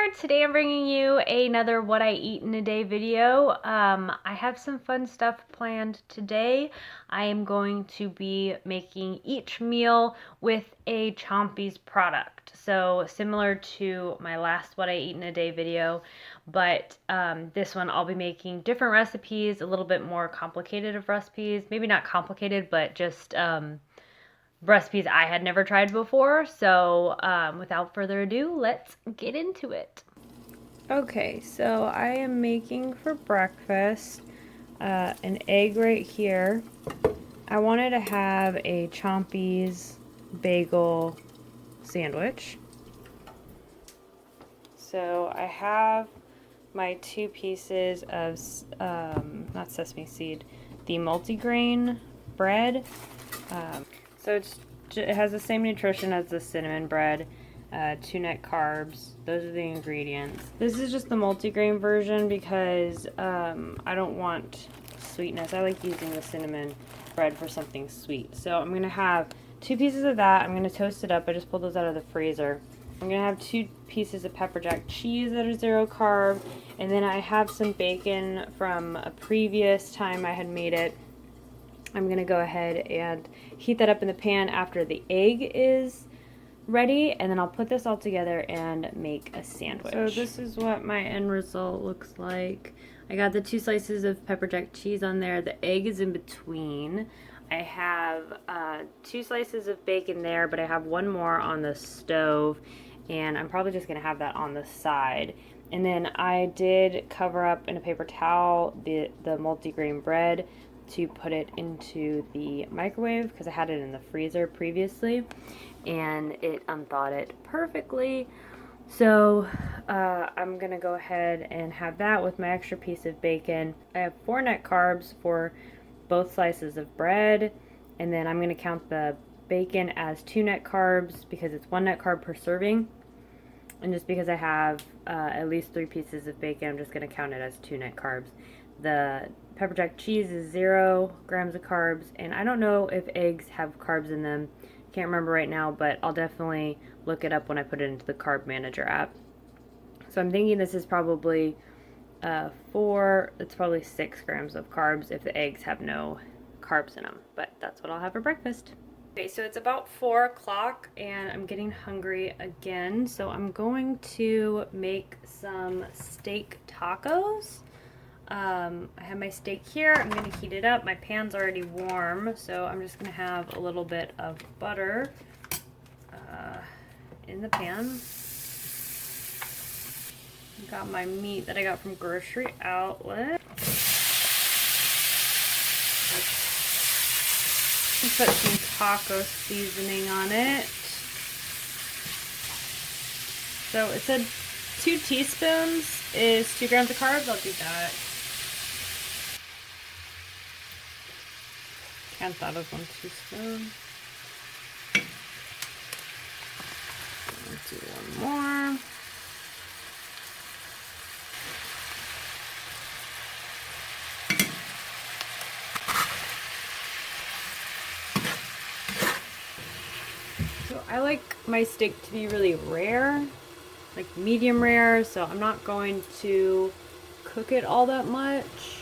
there! Today I'm bringing you another what I eat in a day video. I have some fun stuff planned today. I am going to be making each meal with a Chompie's product. So similar to my last what I eat in a day video, but this one I'll be making different recipes, a little bit more complicated of recipes. Maybe not complicated, but just recipes I had never tried before. So without further ado, let's get into it. Okay, so I am making for breakfast an egg right here. I wanted to have a Chompie's bagel sandwich. So I have my 2 pieces of, not sesame seed, the multigrain bread. So it has the same nutrition as the cinnamon bread, 2 net carbs. Those are the ingredients. This is just the multigrain version because I don't want sweetness. I like using the cinnamon bread for something sweet. So I'm going to have 2 pieces of that. I'm going to toast it up. I just pulled those out of the freezer. I'm going to have 2 pieces of pepper jack cheese that are 0 carb. And then I have some bacon from a previous time I had made it. I'm going to go ahead and heat that up in the pan after the egg is ready, and then I'll put this all together and make a sandwich. So this is what my end result looks like. I got the 2 slices of pepper jack cheese on there. The egg is in between. I have 2 slices of bacon there, but I have 1 more on the stove, and I'm probably just going to have that on the side. And then I did cover up in a paper towel the multigrain bread to put it into the microwave because I had it in the freezer previously and it unthawed it perfectly. So I'm gonna go ahead and have that with my extra piece of bacon. I have 4 net carbs for both slices of bread, and then I'm gonna count the bacon as 2 net carbs because it's 1 net carb per serving. And just because I have at least 3 pieces of bacon, I'm just gonna count it as 2 net carbs. The pepper jack cheese is 0 grams of carbs, and I don't know if eggs have carbs in them. Can't remember right now, but I'll definitely look it up when I put it into the Carb Manager app. So I'm thinking this is probably it's probably 6 grams of carbs if the eggs have no carbs in them, but that's what I'll have for breakfast. Okay, so it's about 4 o'clock and I'm getting hungry again, so I'm going to make some steak tacos. I have my steak here. I'm going to heat it up. My pan's already warm, so I'm just going to have a little bit of butter in the pan. Got my meat that I got from Grocery Outlet. Put some taco seasoning on it. So it said 2 teaspoons is 2 grams of carbs. I'll do that. 1/10 out of 1 teaspoon. Let's do 1 more. So I like my steak to be really rare, like medium rare, so I'm not going to cook it all that much.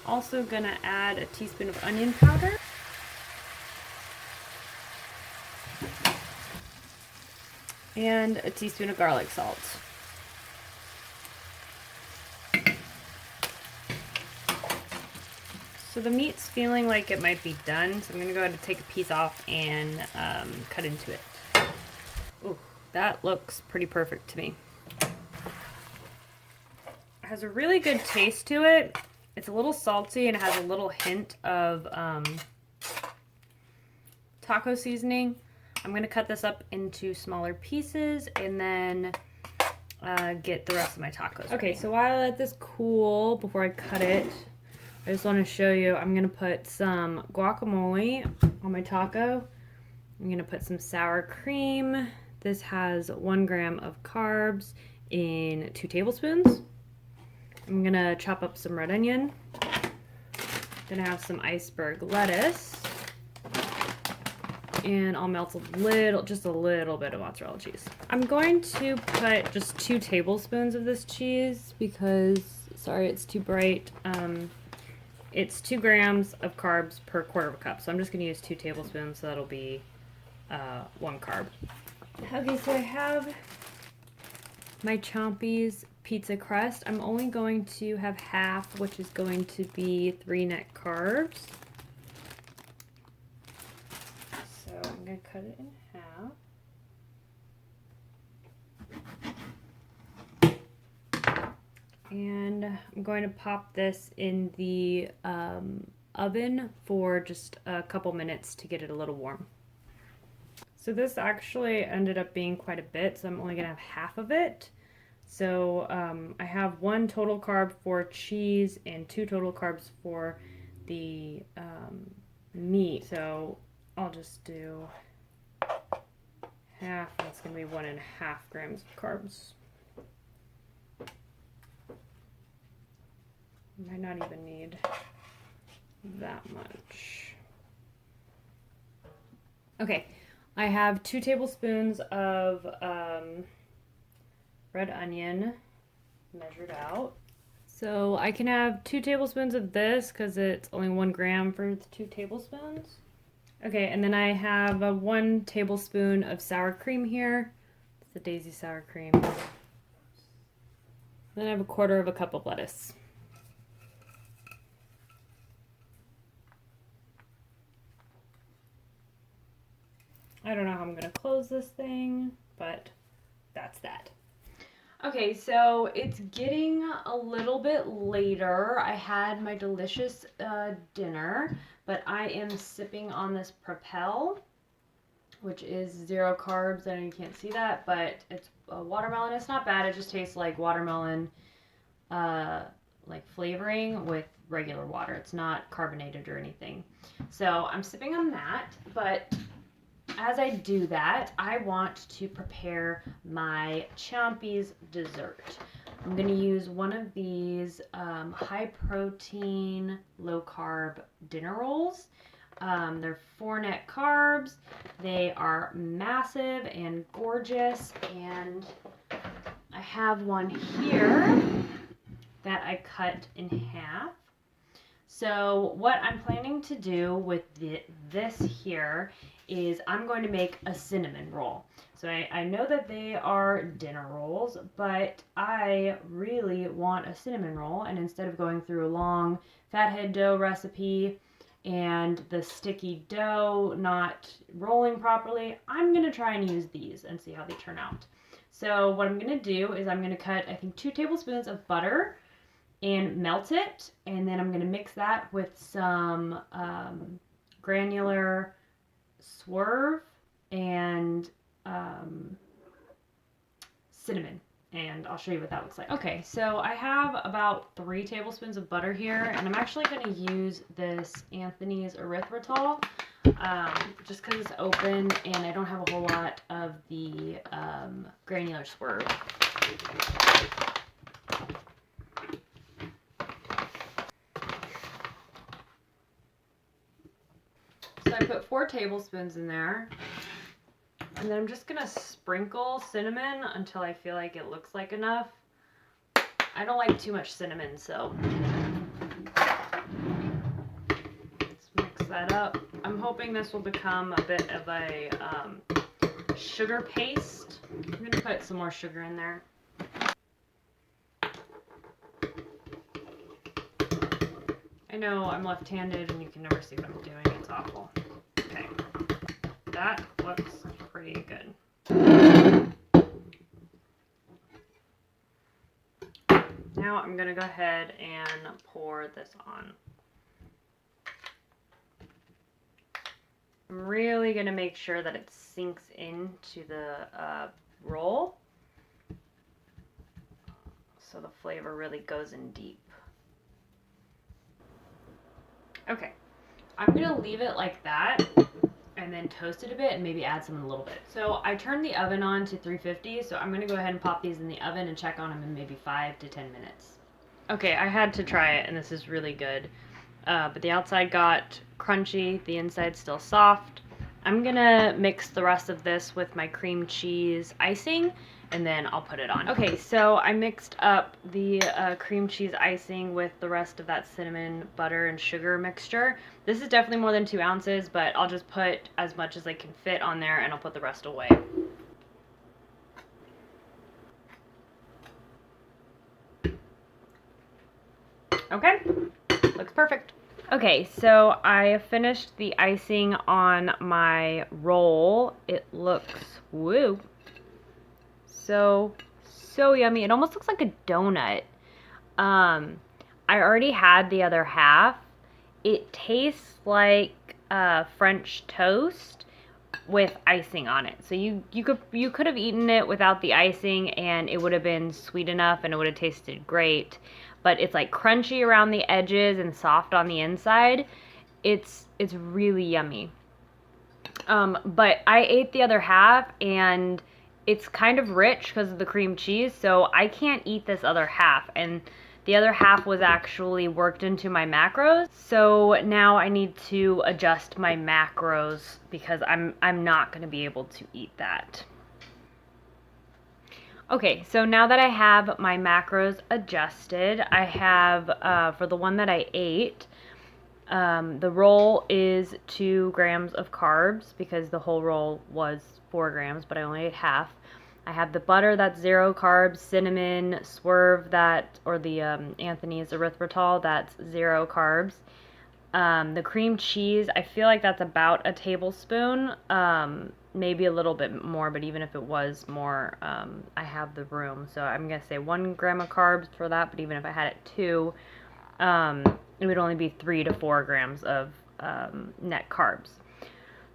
Also gonna add a teaspoon of onion powder. And a teaspoon of garlic salt. So the meat's feeling like it might be done, so I'm gonna go ahead and take a piece off and cut into it. Ooh, that looks pretty perfect to me. It has a really good taste to it. It's a little salty and it has a little hint of taco seasoning. I'm going to cut this up into smaller pieces and then get the rest of my tacos ready. Okay, so while I let this cool before I cut it, I just want to show you, I'm going to put some guacamole on my taco. I'm going to put some sour cream. This has 1 gram of carbs in 2 tablespoons. I'm going to chop up some red onion. Then I have some iceberg lettuce. and I'll melt just a little bit of mozzarella cheese. I'm going to put just 2 tablespoons of this cheese because, sorry, it's too bright. It's 2 grams of carbs per quarter of a cup. So I'm just going to use 2 tablespoons, so that'll be 1 carb. Okay, so I have my Chompie's pizza crust. I'm only going to have half, which is going to be 3 net carbs. So I'm going to cut it in half. And I'm going to pop this in the oven for just a couple minutes to get it a little warm. So this actually ended up being quite a bit, so I'm only going to have half of it. So I have 1 total carb for cheese and 2 total carbs for the meat. So I'll just do half. That's going to be 1.5 grams of carbs. Might not even need that much. Okay, I have 2 tablespoons of red onion measured out. So I can have 2 tablespoons of this because it's only 1 gram for the 2 tablespoons. Okay, and then I have 1 tablespoon of sour cream here. It's the Daisy sour cream. Then I have 1/4 cup of lettuce. I don't know how I'm going to close this thing, but that's that. Okay, so it's getting a little bit later. I had my delicious dinner, but I am sipping on this Propel, which is 0 carbs. I know you can't see that, but it's watermelon. It's not bad. It just tastes like watermelon, like flavoring with regular water. It's not carbonated or anything. So I'm sipping on that, but as I do that, I want to prepare my Chompie's dessert. I'm going to use one of these high protein, low carb dinner rolls. They're 4 net carbs. They are massive and gorgeous, and I have one here that I cut in half. So what I'm planning to do with this here is I'm going to make a cinnamon roll. So I know that they are dinner rolls, but I really want a cinnamon roll, and instead of going through a long fathead dough recipe and the sticky dough not rolling properly, I'm going to try and use these and see how they turn out. So what I'm going to do is I'm going to cut, I think, 2 tablespoons of butter and melt it, and then I'm going to mix that with some granular swerve and cinnamon, and I'll show you what that looks like. Okay, so I have about 3 tablespoons of butter here, and I'm actually going to use this Anthony's erythritol just because it's open and I don't have a whole lot of the granular swerve. So I put 4 tablespoons in there, and then I'm just going to sprinkle cinnamon until I feel like it looks like enough. I don't like too much cinnamon, so let's mix that up. I'm hoping this will become a bit of a sugar paste. I'm going to put some more sugar in there. I know I'm left-handed and you can never see what I'm doing. It's awful. Okay, that looks pretty good. Now I'm going to go ahead and pour this on. I'm really going to make sure that it sinks into the roll so the flavor really goes in deep. Okay, I'm going to leave it like that and then toast it a bit and maybe add some in a little bit. So I turned the oven on to 350, so I'm going to go ahead and pop these in the oven and check on them in maybe 5 to 10 minutes. Okay, I had to try it, and this is really good. But the outside got crunchy, the inside still soft. I'm gonna mix the rest of this with my cream cheese icing, and then I'll put it on. Okay, so I mixed up the cream cheese icing with the rest of that cinnamon, butter, and sugar mixture. This is definitely more than 2 ounces, but I'll just put as much as I can fit on there, and I'll put the rest away. Okay, looks perfect. Okay, so I finished the icing on my roll. It looks, woo, so yummy. It almost looks like a donut. I already had the other half. It tastes like French toast with icing on it. So you could have eaten it without the icing and it would have been sweet enough and it would have tasted great. But it's like crunchy around the edges and soft on the inside. It's really yummy. But I ate the other half and it's kind of rich because of the cream cheese, so I can't eat this other half. And the other half was actually worked into my macros, so now I need to adjust my macros because I'm not going to be able to eat that. Okay, so now that I have my macros adjusted, I have, for the one that I ate, the roll is 2 grams of carbs because the whole roll was 4 grams, but I only ate half. I have the butter, that's 0 carbs, cinnamon, swerve, that, or the Anthony's erythritol, that's 0 carbs. The cream cheese, I feel like that's about a tablespoon, maybe a little bit more, but even if it was more, I have the room. So I'm going to say 1 gram of carbs for that, but even if I had it 2, it would only be 3 to 4 grams of net carbs.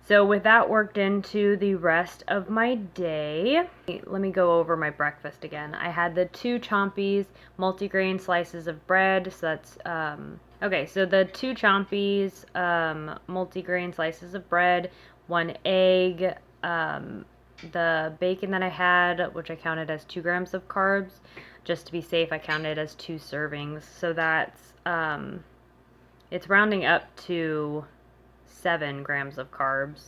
So with that worked into the rest of my day, let me go over my breakfast again. I had the 2 Chompies multigrain slices of bread. So that's, okay, so the 2 Chompies multigrain slices of bread, 1 egg, the bacon that I had, which I counted as 2 grams of carbs. Just to be safe, I counted as 2 servings. So that's, it's rounding up to 7 grams of carbs,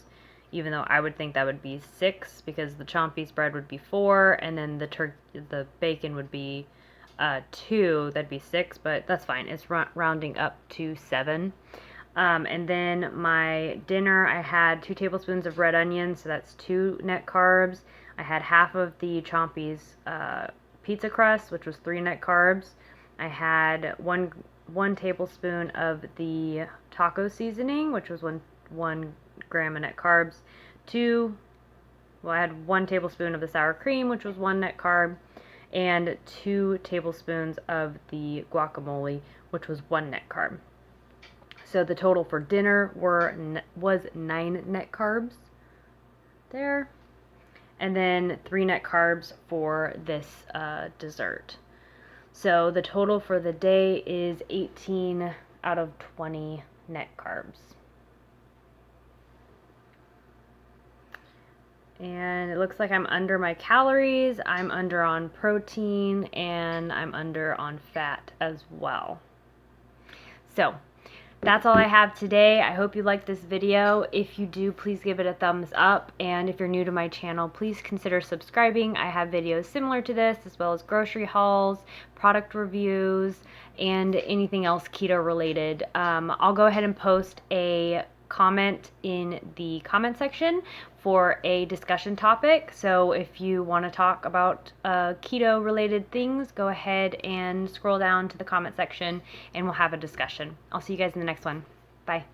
even though I would think that would be 6 because the Chompie's bread would be 4 and then the bacon would be 2, that'd be 6, but that's fine. It's rounding up to 7. And then my dinner, I had 2 tablespoons of red onion, so that's 2 net carbs. I had half of the Chompie's pizza crust, which was 3 net carbs. I had one tablespoon of the taco seasoning, which was 1 gram of net carbs. I had 1 tablespoon of the sour cream, which was 1 net carb, and 2 tablespoons of the guacamole, which was 1 net carb. So the total for dinner was 9 net carbs there, and then 3 net carbs for this dessert. So the total for the day is 18 out of 20 net carbs. And it looks like I'm under my calories, I'm under on protein, and I'm under on fat as well. So that's all I have today. I hope you liked this video. If you do, please give it a thumbs up. And if you're new to my channel, please consider subscribing. I have videos similar to this, as well as grocery hauls, product reviews, and anything else keto related. I'll go ahead and post a comment in the comment section for a discussion topic. So if you want to talk about keto related things, go ahead and scroll down to the comment section and we'll have a discussion. I'll see you guys in the next one. Bye.